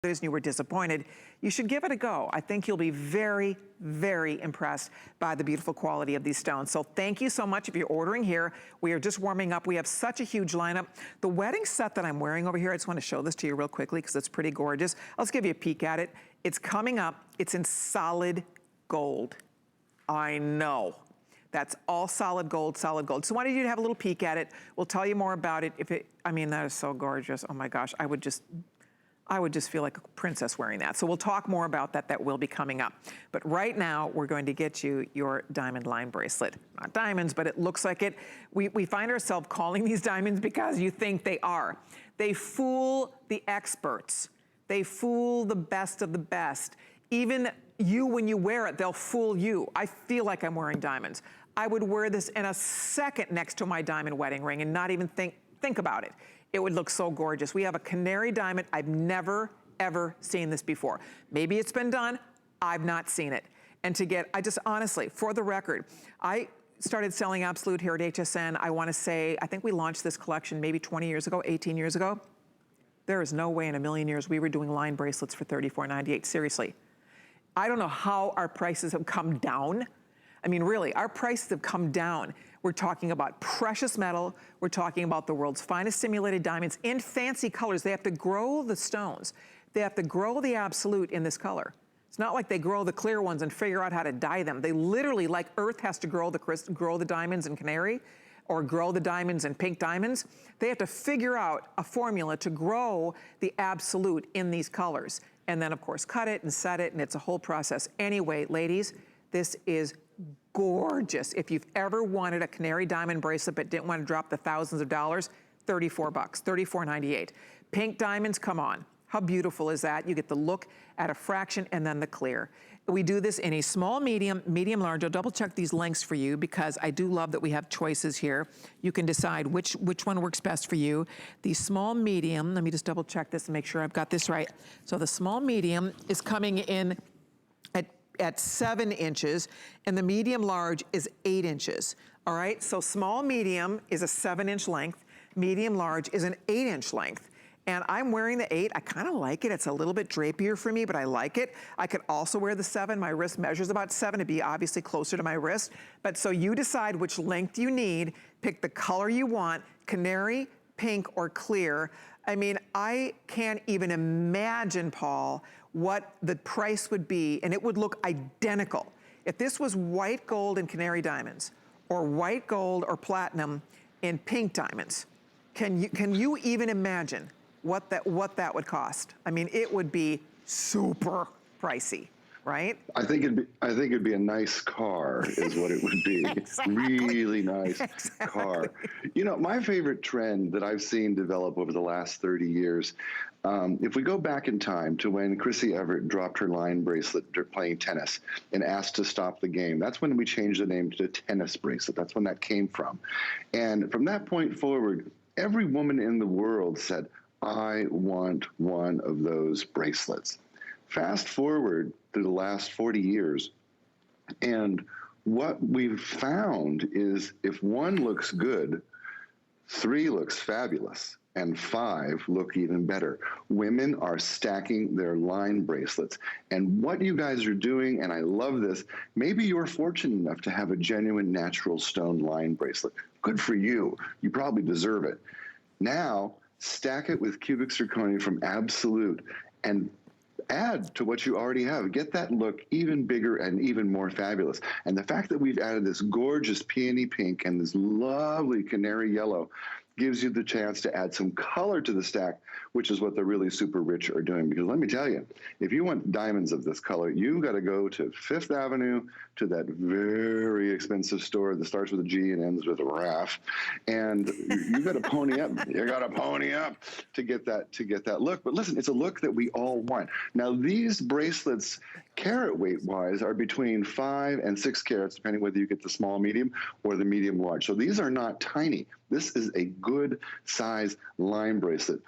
and you were disappointed, you should give it a go. I think you'll be very, very impressed by the beautiful quality of these stones. So thank you so much if you're ordering here. We are just warming up. We have such a huge lineup. The wedding set that I'm wearing over here, I just want to show this to you real quickly because it's pretty gorgeous. I'll just give you a peek at it. It's coming up. It's in solid gold. I know. That's all solid gold, solid gold. So I wanted you to have a little peek at it. We'll tell you more about it. I mean, that is so gorgeous. Oh my gosh, I would just feel like a princess wearing that. So we'll talk more about that. That will be coming up. But right now, we're going to get you your diamond line bracelet. Not diamonds, but it looks like it. We find ourselves calling these diamonds because you think they are. They fool the experts. They fool the best of the best. Even you, when you wear it, they'll fool you. I feel like I'm wearing diamonds. I would wear this in a second next to my diamond wedding ring and not even think about it. It would look so gorgeous. We have a canary diamond. I've never, ever seen this before. Maybe it's been done. I've not seen it. And to get, I just honestly, for the record, I started selling Absolute here at HSN. I want to say, I think we launched this collection maybe 20 years ago, 18 years ago. There is no way in a million years we were doing line bracelets for $34.98. Seriously. I don't know how our prices have come down. I mean, really, our prices have come down. We're talking about precious metal. We're talking about the world's finest simulated diamonds in fancy colors. They have to grow the stones. They have to grow the Absolute in this color. It's not like they grow the clear ones and figure out how to dye them. They literally, like Earth has to grow the diamonds in canary or grow the diamonds in pink diamonds. They have to figure out a formula to grow the Absolute in these colors. And then, of course, cut it and set it, and it's a whole process. Anyway, ladies, this is gorgeous. If you've ever wanted a canary diamond bracelet but didn't want to drop the thousands of dollars, $34, $34.98. Pink diamonds, come on. How beautiful is that? You get the look at a fraction and then the clear. We do this in a small, medium, medium, large. I'll double check these lengths for you because I do love that we have choices here. You can decide which one works best for you. The small, medium, let me just double check this and make sure I've got this right. So the small, medium is coming in at 7 inches, and the medium large is 8 inches. All right, so small medium is a 7-inch length, medium large is an 8-inch length. And I'm wearing the 8, I kinda like it. It's a little bit drapier for me, but I like it. I could also wear the 7, my wrist measures about 7 to be obviously closer to my wrist. But so you decide which length you need, pick the color you want, canary, pink, or clear. I mean, I can't even imagine, Paul, what the price would be, and it would look identical. If this was white gold and canary diamonds, or white gold or platinum in pink diamonds, can you even imagine what that would cost? I mean, it would be super pricey, right? I think it'd be a nice car is what it would be. Exactly. Really nice car. You know, my favorite trend that I've seen develop over the last 30 years, if we go back in time to when Chrissy Everett dropped her line bracelet playing tennis and asked to stop the game, that's when we changed the name to tennis bracelet. That's when that came from. And from that point forward, every woman in the world said, I want one of those bracelets. Fast forward to the last 40 years, and what we've found is if 1 looks good, 3 looks fabulous, and 5 look even better. Women are stacking their line bracelets. And what you guys are doing, and I love this, maybe you're fortunate enough to have a genuine natural stone line bracelet. Good for you. You probably deserve it. Now, stack it with cubic zirconia from Absolute and add to what you already have. Get that look even bigger and even more fabulous. And the fact that we've added this gorgeous peony pink and this lovely canary yellow gives you the chance to add some color to the stack, which is what the really super rich are doing. Because let me tell you, if you want diamonds of this color, you got to go to Fifth Avenue to that very expensive store that starts with a G and ends with a RAF, and you got to pony up. You got to pony up to get that look. But listen, it's a look that we all want. Now these bracelets, carat weight wise, are between 5 and 6 carats, depending whether you get the small medium or the medium large. So these are not tiny. This is a good size line bracelet.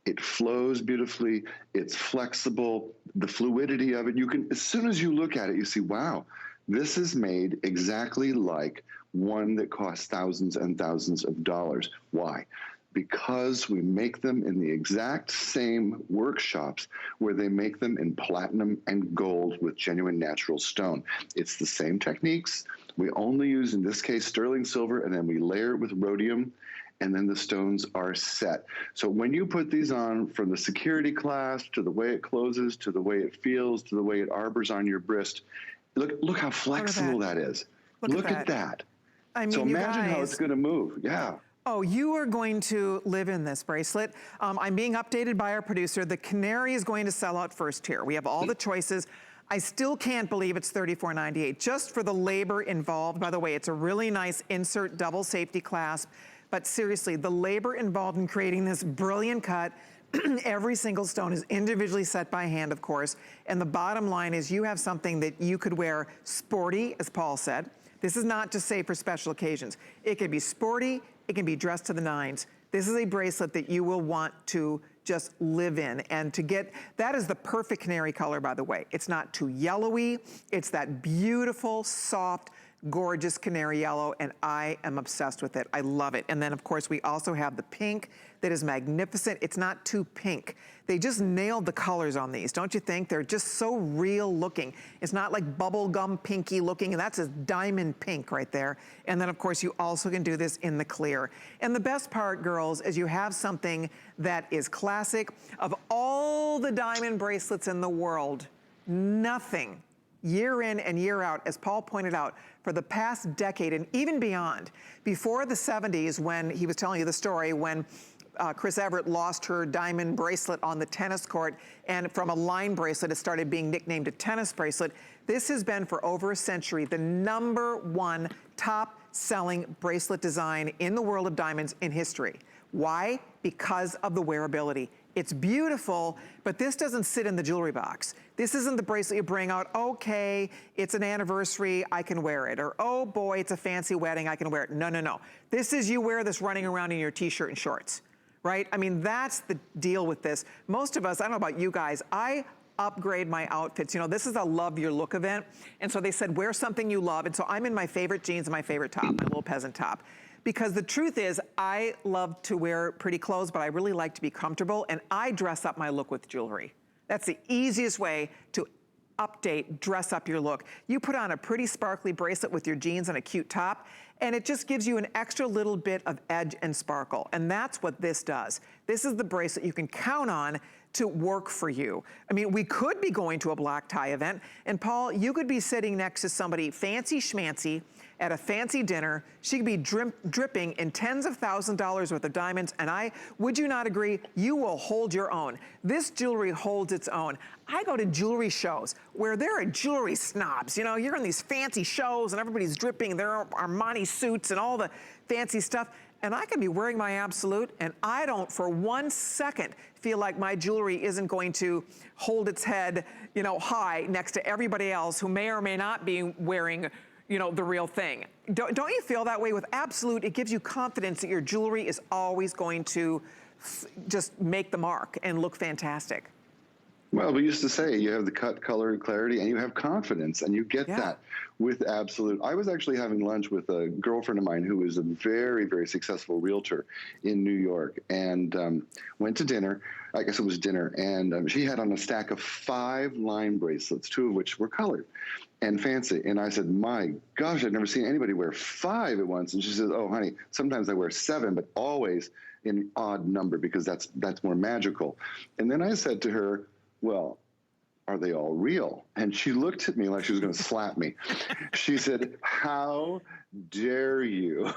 It flows beautifully. It's flexible. The fluidity of it, you can, as soon as you look at it, you see, wow, this is made exactly like one that costs thousands and thousands of dollars. Why? because we make them in the exact same workshops where they make them in platinum and gold with genuine natural stone. It's the same techniques. We only use, in this case, sterling silver, and then we layer it with rhodium, and then the stones are set. So when you put these on, from the security clasp to the way it closes, to the way it feels, to the way it arbors on your wrist, look how flexible that is. Look at that. I mean, so imagine how it's going to move. Yeah. Oh, you are going to live in this bracelet. I'm being updated by our producer. The Canary is going to sell out first here. We have all the choices. I still can't believe it's $34.98 just for the labor involved. By the way, it's a really nice insert double safety clasp. But seriously, the labor involved in creating this brilliant cut, every single stone is individually set by hand, of course. And the bottom line is you have something that you could wear sporty, as Paul said. This is not just say for special occasions. It can be sporty, it can be dressed to the nines. This is a bracelet that you will want to just live in. And to get, that is the perfect canary color, by the way. It's not too yellowy. It's that beautiful, soft, gorgeous canary yellow, and I am obsessed with it. I love it. And then, of course, we also have the pink that is magnificent. It's not too pink. They just nailed the colors on these, don't you think? They're just so real looking. It's not like bubblegum pinky looking, and that's a diamond pink right there. And then, of course, you also can do this in the clear. And the best part, girls, is you have something that is classic. Of all the diamond bracelets in the world, nothing, year in and year out, as Paul pointed out, for the past decade and even beyond, before the 70s, when he was telling you the story, when Chris Evert lost her diamond bracelet on the tennis court, and from a line bracelet, it started being nicknamed a tennis bracelet. This has been for over a century the #1 top-selling bracelet design in the world of diamonds in history. Why? Because of the wearability. It's beautiful, but this doesn't sit in the jewelry box. This isn't the bracelet you bring out, okay, it's an anniversary, I can wear it. Or, oh boy, it's a fancy wedding, I can wear it. No, no, no. This is you wear this running around in your t-shirt and shorts, right? I mean, that's the deal with this. Most of us, I don't know about you guys, I upgrade my outfits. You know, this is a love your look event. And so they said, wear something you love. And so I'm in my favorite jeans and my favorite top, my little peasant top. Because the truth is, I love to wear pretty clothes, but I really like to be comfortable, and I dress up my look with jewelry. That's the easiest way to update, dress up your look. You put on a pretty sparkly bracelet with your jeans and a cute top, and it just gives you an extra little bit of edge and sparkle, and that's what this does. This is the bracelet you can count on to work for you. I mean, we could be going to a black tie event, and Paul, you could be sitting next to somebody fancy schmancy at a fancy dinner. She could be dripping in tens of thousands of dollars worth of diamonds, and would you not agree, you will hold your own. This jewelry holds its own. I go to jewelry shows where there are jewelry snobs. You know, you're in these fancy shows and everybody's dripping, there are Armani suits and all the fancy stuff, and I can be wearing my Absolute, and I don't for 1 second feel like my jewelry isn't going to hold its head, you know, high next to everybody else who may or may not be wearing, you know, the real thing. Don't you feel that way with Absolute? It gives you confidence that your jewelry is always going to just make the mark and look fantastic. Well, we used to say you have the cut, color, and clarity, and you have confidence, and you get that with Absolute. I was actually having lunch with a girlfriend of mine who is a very, very successful realtor in New York, and went to dinner. I guess it was dinner, and she had on a stack of 5 line bracelets, 2 of which were colored and fancy. And I said, my gosh, I've never seen anybody wear 5 at once. And she says, oh, honey, sometimes I wear 7, but always in an odd number because that's more magical. And then I said to her, well, are they all real? And she looked at me like she was going to slap me. She said, how dare you?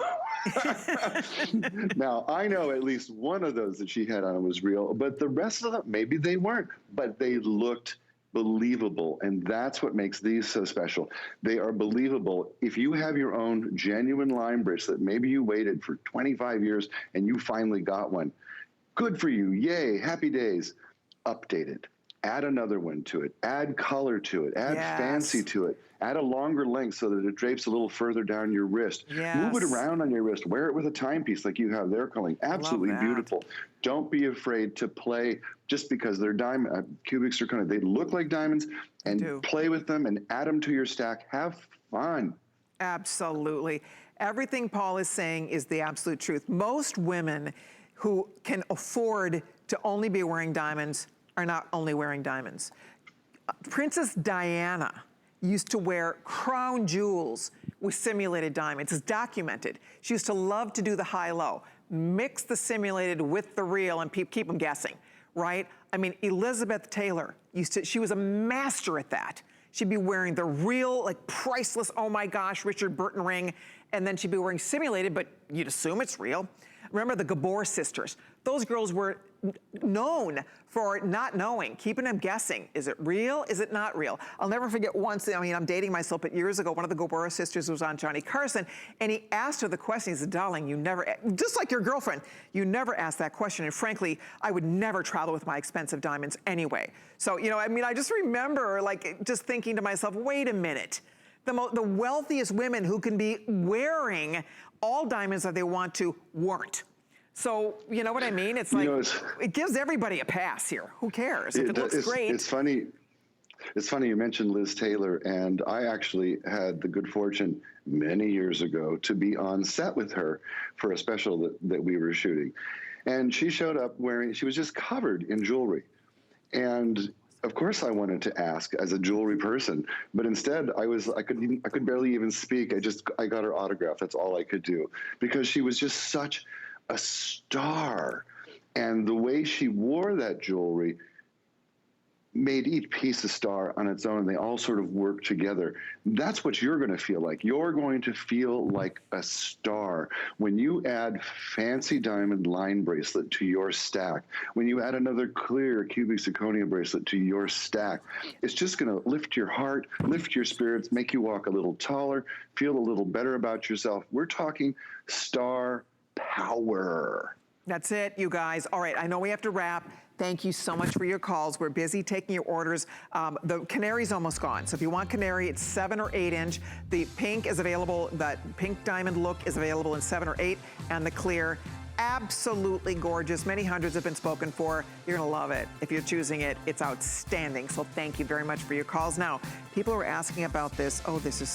Now, I know at least one of those that she had on was real, but the rest of them, maybe they weren't, but they looked believable. And that's what makes these so special. They are believable. If you have your own genuine line bracelet, maybe you waited for 25 years and you finally got one. Good for you. Yay. Happy days. Update it. Add another one to it, add color to it, add fancy to it, add a longer length so that it drapes a little further down your wrist. Move it around on your wrist, wear it with a timepiece like you have there, Colleen. Absolutely beautiful. Don't be afraid to play just because they're diamond, cubic zirconia. They look like diamonds, and play with them and add them to your stack. Have fun. Absolutely. Everything Paul is saying is the absolute truth. Most women who can afford to only be wearing diamonds are not only wearing diamonds. Princess Diana used to wear crown jewels with simulated diamonds. It's documented. She used to love to do the high-low, mix the simulated with the real and keep them guessing, right? I mean, Elizabeth Taylor she was a master at that. She'd be wearing the real, like priceless, oh my gosh, Richard Burton ring, and then she'd be wearing simulated, but you'd assume it's real. Remember the Gabor sisters? Those girls were known for not knowing, keeping them guessing. Is it real? Is it not real? I'll never forget once, I mean, I'm dating myself, but years ago, one of the Gabor sisters was on Johnny Carson, and he asked her the question. He said, darling, you never, just like your girlfriend, you never ask that question. And frankly, I would never travel with my expensive diamonds anyway. So, you know, I mean, I just remember like just thinking to myself, wait a minute. The wealthiest women who can be wearing all diamonds that they want to weren't. So, you know what I mean? It's like, it gives everybody a pass here. Who cares? If it looks great. It's funny you mentioned Liz Taylor, and I actually had the good fortune many years ago to be on set with her for a special that we were shooting. And she showed up she was just covered in jewelry. And of course I wanted to ask as a jewelry person, but instead I could barely even speak. I got her autograph. That's all I could do, because she was just such a star. And the way she wore that jewelry made each piece a star on its own. They all sort of work together. That's what you're going to feel like. You're going to feel like a star when you add fancy diamond line bracelet to your stack. When you add another clear cubic zirconia bracelet to your stack, it's just going to lift your heart, lift your spirits, make you walk a little taller, feel a little better about yourself. We're talking star power. That's it, you guys. All right, I know we have to wrap. Thank you so much for your calls. We're busy taking your orders. The canary's almost gone. So if you want canary, it's 7 or 8 inch. The pink is available, that pink diamond look is available in 7 or 8, and the clear, absolutely gorgeous. Many hundreds have been spoken for. You're gonna love it. If you're choosing it, it's outstanding. So thank you very much for your calls. Now, people are asking about this. Oh, this is